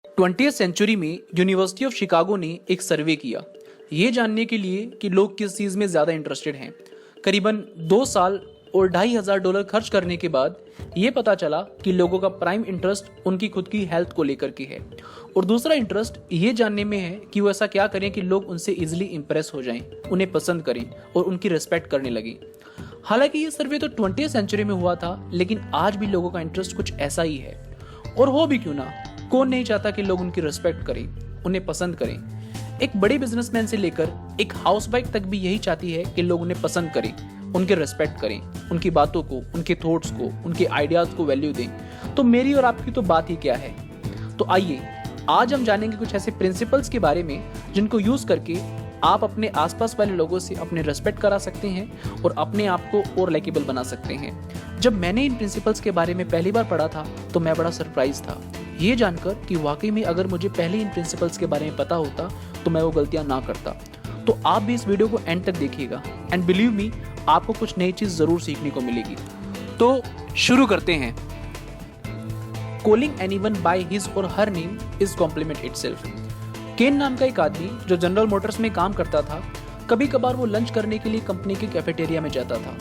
20वीं century में university of Chicago ने एक सर्वे किया ये जानने के लिए कि लोग किस चीज़ में ज़्यादा इंटरेस्टेड हैं। करीबन 2 साल और $2,500 खर्च करने के बाद ये पता चला कि लोगों का प्राइम इंटरेस्ट उनकी खुद की हेल्थ को लेकर के है और दूसरा इंटरेस्ट ये जानने में है कि वो ऐसा क्या करें कि लोग उनसे इजीली इंप्रेस हो जाएं, उन्हें पसंद करें और उनकी रिस्पेक्ट करने लगें। हालांकि ये सर्वे तो 20वीं सेंचुरी में हुआ था, लेकिन आज भी लोगों का इंटरेस्ट कुछ ऐसा ही है। और हो भी क्यों ना, कौन नहीं चाहता कि लोग उनकी रिस्पेक्ट करें, उन्हें पसंद करें। एक बड़े बिजनेसमैन से लेकर एक हाउसवाइफ तक भी यही चाहती है कि लोग उन्हें पसंद करें, उनके रिस्पेक्ट करें, उनकी बातों को, उनके थॉट्स को, उनके आइडियाज को वैल्यू दें। तो मेरी और आपकी तो बात ही क्या है। तो आइए आज हम जानेंगे कुछ ऐसे प्रिंसिपल्स के बारे में जिनको यूज करके आप अपने आसपास वाले लोगों से अपने रिस्पेक्ट करा सकते हैं और अपने आप को और लाइकेबल बना सकते हैं। जब मैंने इन प्रिंसिपल्स के बारे में पहली बार पढ़ा था तो मैं बड़ा सरप्राइज था ये जानकर कि वाकई में अगर मुझे पहले इन प्रिंसिपल्स के बारे में पता होता तो मैं वो गलतियां ना करता। तो आप भी इस वीडियो को एंड तक देखिएगा एंड बिलीव मी, आपको कुछ नई चीज जरूर सीखने को मिलेगी। तो शुरू करते हैं। Calling anyone by his or her name is compliment itself. केन नाम का एक आदमी जो जनरल मोटर्स में काम करता था, कभी कभार वो लंच करने के लिए कंपनी के कैफेटेरिया में जाता था।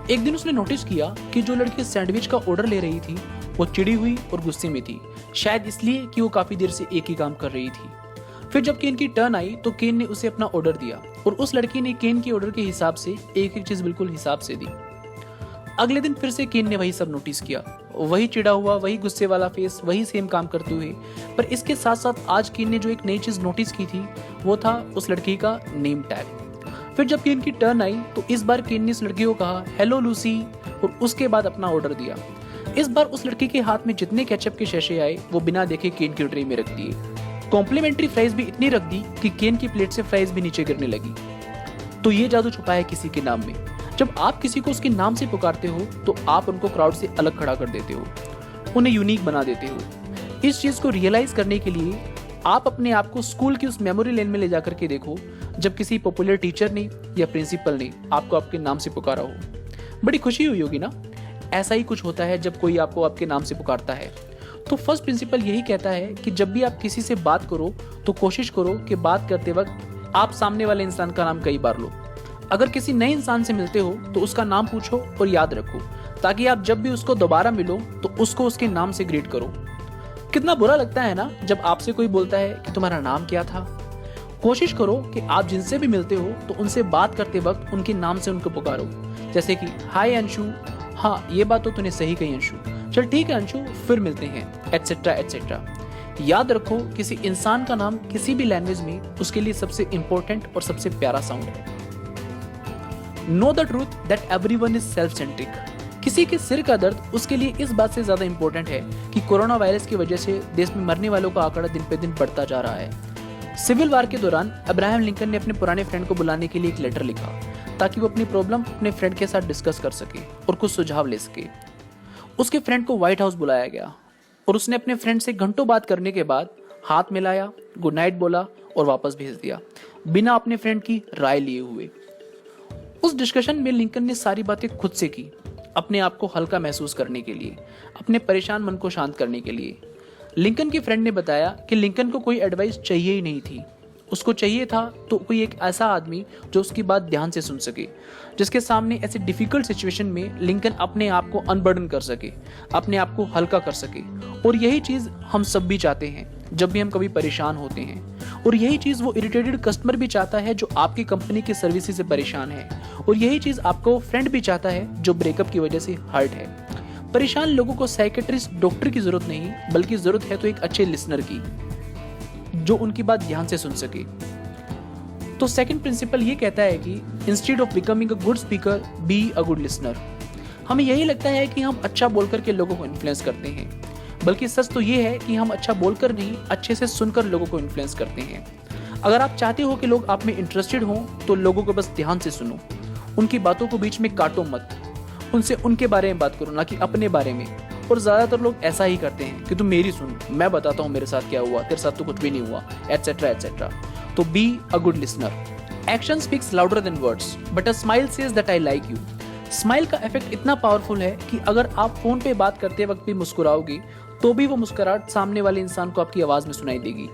एक दिन उसने नोटिस किया कि जो लड़की सैंडविच का ऑर्डर ले रही थी वो चिड़ी हुई और गुस्से में थी, शायद इसलिए कि वो काफी देर से एक ही काम कर रही थी। फिर जब केन की टर्न आई तो केन ने उसे अपना ऑर्डर दिया और उस लड़की ने केन के ऑर्डर के हिसाब से एक एक चीज बिल्कुल हिसाब से दी। अगले दिन फिर से केन ने वही सब नोटिस किया, वही चिड़ा हुआ, वही गुस्से वाला फेस, वही सेम काम करते हुए। पर इसके साथ साथ आज केन ने जो एक नई चीज नोटिस की थी वो था उस लड़की का नेम टैग। फिर जब केन की टर्न आई तो इस बार केन ने उस लड़की को कहा हेलो लूसी और उसके बाद अपना ऑर्डर दिया। इस बार उस लड़की के हाथ में जितने केचप के शैशे आए वो बिना देखे केन की ट्रे में रख दिए। कॉम्प्लीमेंट्री फ्राइज भी इतनी रख दी कि केन की प्लेट से फ्राइज भी नीचे गिरने लगी। तो ये जादू छुपा है किसी के नाम में। जब आप किसी को उसके नाम से पुकारते हो तो आप उनको क्राउड से अलग खड़ा कर देते हो, उन्हें यूनिक बना देते हो। इस चीज को रियलाइज करने के लिए आप अपने आप को स्कूल की उस मेमोरी लेन में ले जाकर के देखो जब किसी पॉपुलर टीचर ने या प्रिंसिपल ने आपको आपके नाम से पुकारा हो। बड़ी खुशी हुई होगी ना। ऐसा ही कुछ होता है जब कोई आपको आपके नाम से पुकारता है। तो फर्स्ट प्रिंसिपल यही कहता है कि जब भी आप किसी से बात करो तो कोशिश करो कि बात करते वक्त आप सामने वाले इंसान का नाम कई बार लो। अगर किसी नए इंसान से मिलते हो तो उसका नाम पूछो और याद रखो, ताकि आप जब भी उसको दोबारा मिलो तो उसको उसके नाम से ग्रीट करो। कितना बुरा लगता है ना जब आपसे कोई बोलता है कि तुम्हारा नाम क्या था। कोशिश करो कि आप जिनसे भी मिलते हो तो उनसे बात करते वक्त उनके नाम से उनको पुकारो, जैसे कि हाय अंशु, हाँ ये बात तो तूने सही कही अंशु, चल ठीक है अंशु फिर मिलते हैं, एटसेट्रा एटसेट्रा। याद रखो किसी इंसान का नाम किसी भी लैंग्वेज में उसके लिए सबसे इंपॉर्टेंट और सबसे प्यारा साउंड है। Know the truth that everyone is self centric. किसी के सिर का दर्द उसके लिए इस बात से ज्यादा इंपॉर्टेंट है कि कोरोना वायरस की वजह से देश में मरने वालों का आंकड़ा दिन पे दिन बढ़ता जा रहा है। सिविल वार के दौरान अब्राहम लिंकन ने अपने पुराने फ्रेंड को बुलाने के लिए एक लेटर लिखा ताकि वो अपनी प्रॉब्लम अपने फ्रेंड के साथ डिस्कस कर सके और कुछ सुझाव ले सके। उसके फ्रेंड को व्हाइट हाउस बुलाया गया और उसने अपने फ्रेंड से घंटों बात करने के बाद हाथ मिलाया, गुड नाइट बोला और वापस भेज दिया, बिना अपने फ्रेंड की राय लिए हुए। उस डिस्कशन में लिंकन ने सारी बातें खुद से की, अपने आप को हल्का महसूस करने के लिए, अपने परेशान मन को शांत करने के लिए। लिंकन के फ्रेंड ने बताया कि लिंकन को कोई एडवाइस चाहिए ही नहीं थी, उसको चाहिए था तो कोई एक ऐसा आदमी जो उसकी बात ध्यान से सुन सके, जिसके सामने ऐसे डिफिकल्ट सिचुएशन में लिंकन अपने आप को अनबर्डन कर सके, अपने आप को हल्का कर सके। और यही चीज हम सब भी चाहते हैं जब भी हम कभी परेशान होते हैं। और यही चीज वो इरिटेटेड कस्टमर भी चाहता है जो आपकी कंपनी की सर्विसेज से परेशान है। और यही चीज आपको फ्रेंड भी चाहता है जो ब्रेकअप की वजह से हर्ट है। परेशान लोगों को साइकेट्रिस्ट डॉक्टर की जरूरत नहीं, बल्कि जरूरत है तो एक अच्छे लिसनर की जो उनकी बात ध्यान से सुन सके। तो सेकंड प्रिंसिपल ये कहता है कि instead of becoming a good speaker be a good listener. हमें यही लगता है कि हम अच्छा बोलकर के लोगों को इन्फ्लुएंस करते हैं, बल्कि सच तो ये है कि हम अच्छा बोलकर नहीं, अच्छे से सुनकर लोगों को इन्फ्लुएंस करते हैं। अगर आप चाहते हो कि लोग आप में इंटरेस्टेड हों तो लोगों को बस ध्यान से सुनो, उनकी बातों को बीच में काटो मत, उनसे उनके बारे में बात करो ना कि अपने बारे में। और ज्यादातर लोग ऐसा ही करते हैं कि तुम मेरी सुन, मैं बताता हूँ मेरे साथ क्या हुआ, तेरे साथ तो कुछ भी नहीं हुआ, एटसेट्रा एटसेट्रा। तो be a good listener. Action speaks louder than words but a smile says that I like you. Smile का इफेक्ट इतना पावरफुल है कि अगर आप फोन पे बात करते वक्त भी मुस्कुराओगे तो भी वो मुस्कुराहट सामने वाले इंसान को आपकी आवाज में सुनाई देगी।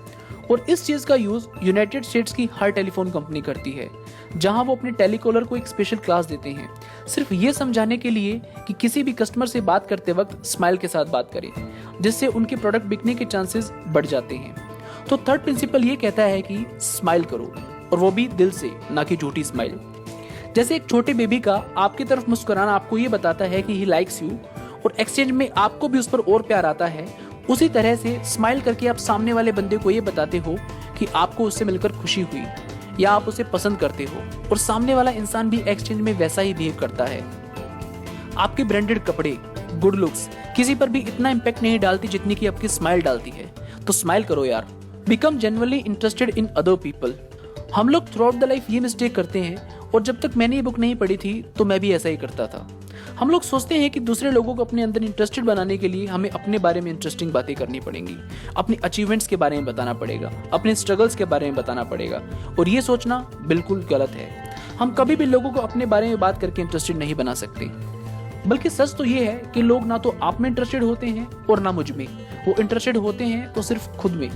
और इस चीज का यूज यूनाइटेड स्टेट्स की हर टेलीफोन कंपनी करती है, जहां वो अपने टेलीकॉलर को एक स्पेशल क्लास देते हैं, सिर्फ ये समझाने के लिए कि किसी भी कस्टमर से बात करते वक्त स्माइल के साथ बात करें, जिससे उनके प्रोडक्ट बिकने के चांसेस बढ़ जाते हैं। तो थर्ड प्रिंसिपल ये कहता है कि स्माइल करो, और वो भी दिल से, ना कि झूठी स्माइल। जैसे एक छोटे बेबी का आपकी तरफ मुस्कुराना आपको ये बताता है कि ही लाइक्स यू, और एक्सचेंज में आपको भी उस पर और प्यार आता है, उसी तरह से स्माइल करके आप सामने वाले बंदे को ये बताते हो कि आपको उससे मिलकर खुशी हुई या आप उसे पसंद करते हो, और सामने वाला इंसान भी एक्सचेंज में वैसा ही बिहेव करता है। आपके ब्रांडेड कपड़े, गुड लुक्स किसी पर भी इतना इम्पैक्ट नहीं डालती जितनी कि आपकी स्माइल डालती है। तो स्माइल करो यार, become genuinely interested in other people. हम लोग थ्रू आउट द लाइफ ये मिस्टेक करते हैं, और जब तक मैंने ये बुक नहीं पढ़ी थी तो मैं भी ऐसा ही करता था। हम लोग सोचते हैं कि दूसरे लोगों को अपने अंदर इंटरेस्टेड बनाने के लिए हमें अपने बारे में इंटरेस्टिंग बातें करनी पड़ेंगी, अपने अचीवमेंट्स के बारे में बताना पड़ेगा, अपने स्ट्रगल्स के बारे में बताना पड़ेगा, और ये सोचना बिल्कुल गलत है। हम कभी भी लोगों को अपने बारे में बात करके इंटरेस्टेड नहीं बना सकते, बल्कि सच तो ये है कि लोग ना तो आप में इंटरेस्टेड होते हैं और ना मुझ में। वो इंटरेस्टेड होते हैं तो सिर्फ खुद में।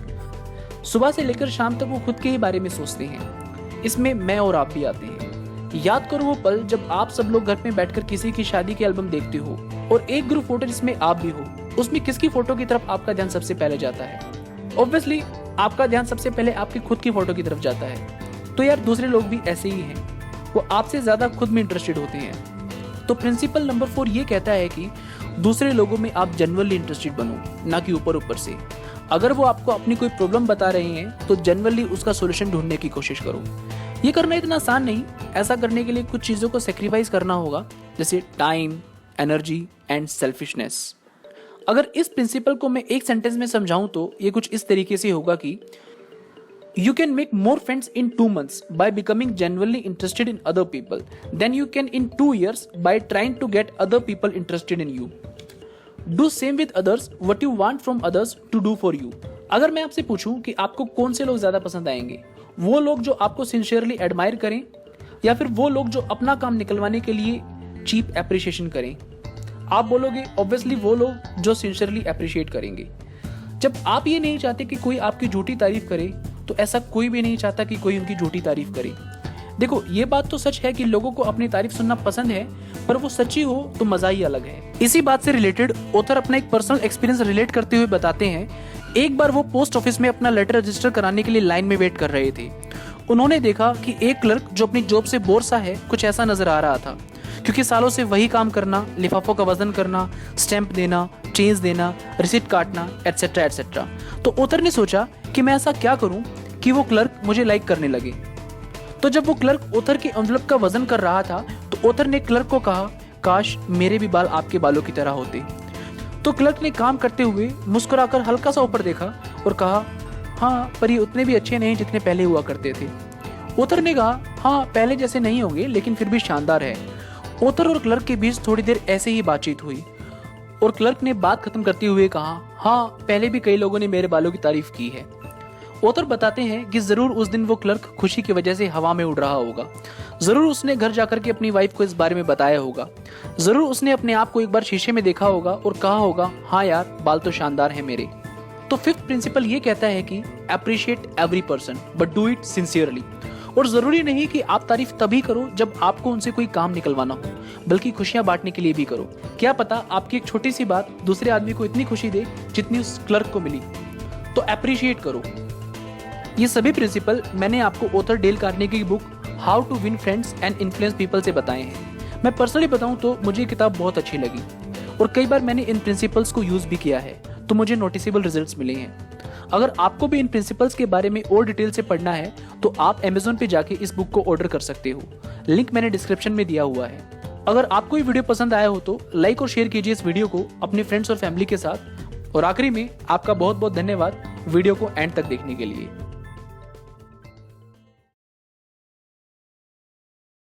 सुबह से लेकर शाम तक वो खुद के ही बारे में सोचते हैं। इसमें मैं और आप भी आते हैं। याद करो वो पल जब आप सब लोग घर में बैठकर किसी की शादी के एल्बम देखते हो, और एक ग्रुप फोटो जिसमें आप भी हो, उसमें किसकी फोटो की तरफ आपका ध्यान सबसे पहले जाता है? ऑब्वियसली आपका ध्यान सबसे पहले आपकी खुद की फोटो की तरफ जाता है। तो यार दूसरे लोग भी ऐसे ही हैं, वो आपसे ज्यादा खुद में इंटरेस्टेड होते हैं। तो प्रिंसिपल नंबर 4 ये कहता है कि दूसरे लोगों में आप जेन्युइनली इंटरेस्टेड बनो, ना कि ऊपर ऊपर से। अगर वो आपको अपनी कोई प्रॉब्लम बता रहे हैं तो जेन्युइनली उसका सॉल्यूशन ढूंढने की कोशिश करो। ये करना इतना आसान नहीं, ऐसा करने के लिए कुछ चीजों को सेक्रीफाइस करना होगा, जैसे टाइम, एनर्जी एंड सेल्फिशनेस। अगर इस प्रिंसिपल को मैं एक सेंटेंस में समझाऊं तो ये कुछ इस तरीके से होगा कि you can make more friends in 2 months by becoming genuinely interested in other people than you can in 2 years by trying to get other people interested in you. Do same with others what you want from others to do for you. अगर मैं आपसे पूछूं कि आपको कौन से लोग ज्यादा पसंद आएंगे, वो लोग जो आपको सिंसियरली एडमायर करें, या फिर वो लोग जो अपना काम निकलवाने के लिए चीप एप्रिसिएशन करें? आप बोलोगे ऑब्वियसली वो लोग जो सिंसियरली अप्रिशिएट करेंगे। जब आप ये नहीं चाहते कि कोई आपकी झूठी तारीफ करे, तो ऐसा कोई भी नहीं चाहता कि कोई उनकी झूठी तारीफ करे। देखो ये बात तो सच है कि लोगों को अपनी तारीफ सुनना पसंद है, पर वो सच्ची हो तो मजा ही अलग है। इसी बात से रिलेटेड ऑथर अपना एक पर्सनल एक्सपीरियंस रिलेट करते हुए बताते हैं, एक बार वो पोस्ट ऑफिस में अपना लेटर रजिस्टर कराने के लिए लाइन में वेट कर रहे थे। उन्होंने देखा कि एक क्लर्क जो अपनी जॉब से बोर सा है, कुछ ऐसा नजर आ रहा था, क्योंकि सालों से वही काम करना, लिफाफों का वजन करना, स्टैंप देना, चेंज देना, रिसिप्ट काटना, एटसेट्रा एटसेट्रा। तो ऑथर ने सोचा कि मैं ऐसा क्या करूं कि वो क्लर्क मुझे लाइक करने लगे। तो जब वो क्लर्क ऑथर के एनवलप का वजन कर रहा था, तो ऑथर ने क्लर्क को कहा, काश मेरे भी बाल आपके बालों की तरह होते। तो क्लर्क ने काम करते हुए मुस्कुराकर हल्का सा ऊपर देखा और कहा, हाँ पर ये उतने भी अच्छे नहीं जितने पहले हुआ करते थे। ऑथर ने कहा, हाँ पहले जैसे नहीं होंगे लेकिन फिर भी शानदार है। ऑथर और क्लर्क के बीच थोड़ी देर ऐसे ही बातचीत हुई, और क्लर्क ने बात खत्म करते हुए कहा, हाँ पहले भी कई लोगों ने मेरे बालों की तारीफ की है। ऑथर बताते हैं कि जरूर उस दिन वो क्लर्क खुशी की वजह से हवा में उड़ रहा होगा, जरूर उसने घर जाकर के अपनी वाइफ को इस बारे में बताया होगा, जरूर उसने अपने आप को एक बार शीशे में देखा होगा और कहा होगा, हाँ यार बाल तो शानदार है मेरे। तो फिफ्थ प्रिंसिपल ये कहता है कि appreciate every person but do it sincerely. और जरूरी नहीं कि आप तारीफ तभी करो जब आपको उनसे कोई काम निकलवाना हो, बल्कि खुशियां बांटने के लिए भी करो। क्या पता आपकी एक छोटी सी बात दूसरे आदमी को इतनी खुशी दे जितनी उस क्लर्क को मिली। तो अप्रिशिएट करो। ये सभी प्रिंसिपल मैंने आपको ऑथर डेल कार्नेगी की book how to win friends and influence people से बताए हैं। मैं पर्सनली बताऊं तो मुझे ये किताब बहुत अच्छी लगी, और कई बार मैंने इन प्रिंसिपल्स को यूज भी किया है, तो मुझे नोटिसेबल रिजल्ट्स मिले हैं। अगर आपको भी इन प्रिंसिपल्स के बारे में और डिटेल से पढ़ना है तो आप Amazon पे जाके इस बुक को ऑर्डर कर सकते हो। लिंक मैंने डिस्क्रिप्शन में दिया हुआ है। अगर आपको ये वीडियो पसंद आया हो तो लाइक और शेयर कीजिए इस वीडियो को अपने फ्रेंड्स और फैमिली के साथ। और आखिरी में आपका बहुत बहुत धन्यवाद वीडियो को एंड तक देखने के लिए।